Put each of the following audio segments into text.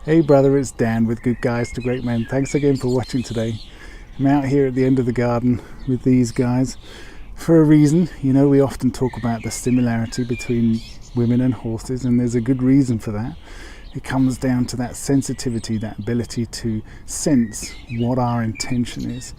Hey brother, it's Dan with Good Guys to Great Men. Thanks again for watching today. I'm out here at the end of the garden with these guys for a reason. You know, we often talk about the similarity between women and horses, and there's a good reason for that. It comes down to that sensitivity, that ability to sense what our intention is,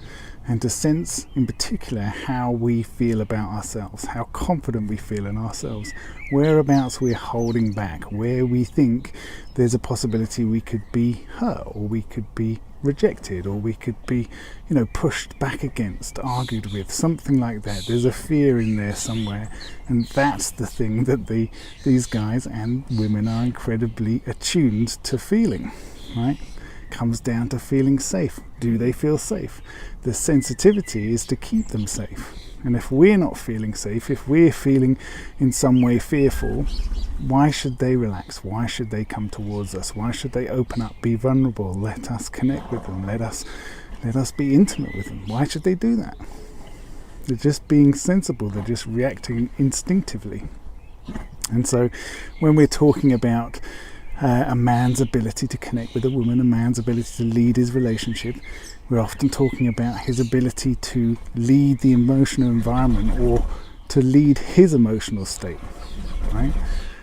and to sense in particular how we feel about ourselves, how confident we feel in ourselves, whereabouts we're holding back, where we think there's a possibility we could be hurt, or we could be rejected, or we could be, pushed back against, argued with, something like that. There's a fear in there somewhere, and that's the thing that these guys and women are incredibly attuned to feeling, right? Comes down to feeling safe. Do they feel safe? The sensitivity is to keep them safe. And if we're not feeling safe, if we're feeling in some way fearful, why should they relax? Why should they come towards us? Why should they open up, be vulnerable, let us connect with them, let us be intimate with them? Why should they do that? They're just being sensible, they're just reacting instinctively. And so when we're talking about a man's ability to connect with a woman, a man's ability to lead his relationship, we're often talking about his ability to lead the emotional environment, or to lead his emotional state, right?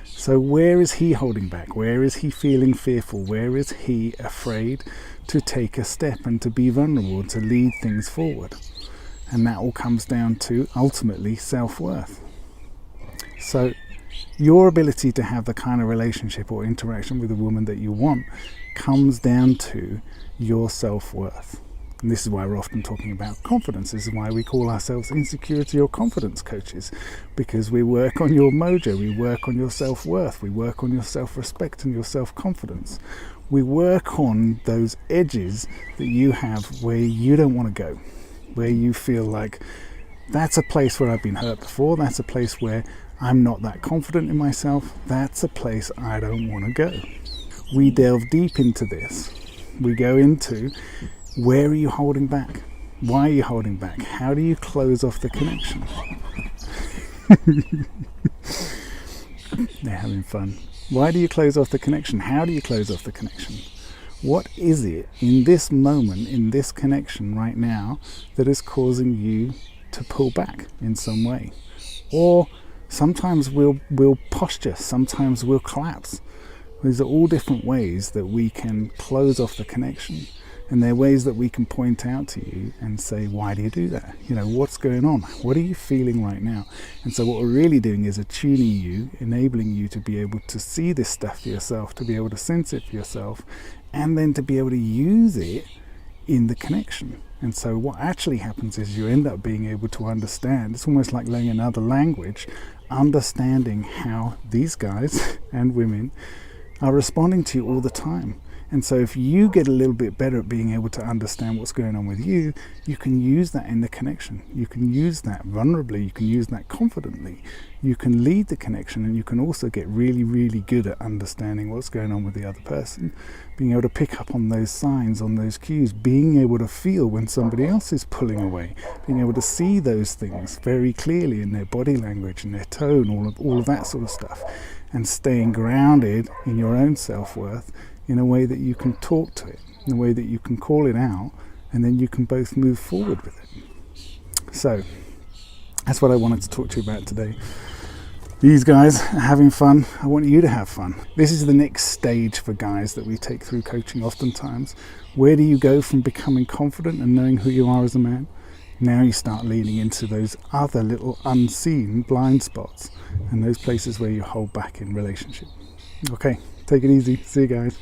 So where is he holding back? Where is he feeling fearful? Where is he afraid to take a step and to be vulnerable, to lead things forward? And that all comes down to ultimately self-worth. So your ability to have the kind of relationship or interaction with a woman that you want comes down to your self-worth. And this is why we're often talking about confidence. This is why we call ourselves insecurity or confidence coaches, because we work on your mojo, we work on your self-worth, we work on your self-respect and your self-confidence. We work on those edges that you have where you don't want to go, where you feel like that's a place where I've been hurt before, that's a place where I'm not that confident in myself, that's a place I don't want to go. We delve deep into this. We go into, where are you holding back? Why are you holding back? How do you close off the connection? They're having fun. Why do you close off the connection? How do you close off the connection? What is it in this moment, in this connection right now, that is causing you to pull back in some way? Or sometimes we'll posture, sometimes we'll collapse. These are all different ways that we can close off the connection. And they're ways that we can point out to you and say, why do you do that? What's going on? What are you feeling right now? And so what we're really doing is attuning you, enabling you to be able to see this stuff for yourself, to be able to sense it for yourself, and then to be able to use it in the connection. And so what actually happens is you end up being able to understand. It's almost like learning another language, understanding how these guys and women are responding to you all the time. And so if you get a little bit better at being able to understand what's going on with you, you can use that in the connection. You can use that vulnerably, you can use that confidently. You can lead the connection, and you can also get really, really good at understanding what's going on with the other person, being able to pick up on those signs, on those cues, being able to feel when somebody else is pulling away, being able to see those things very clearly in their body language and their tone, all of that sort of stuff, and staying grounded in your own self-worth in a way that you can talk to it, in a way that you can call it out, and then you can both move forward with it. So that's what I wanted to talk to you about today. These guys are having fun. I want you to have fun. This is the next stage for guys that we take through coaching oftentimes. Where do you go from becoming confident and knowing who you are as a man? Now you start leaning into those other little unseen blind spots and those places where you hold back in relationship. Okay, take it easy. See you guys.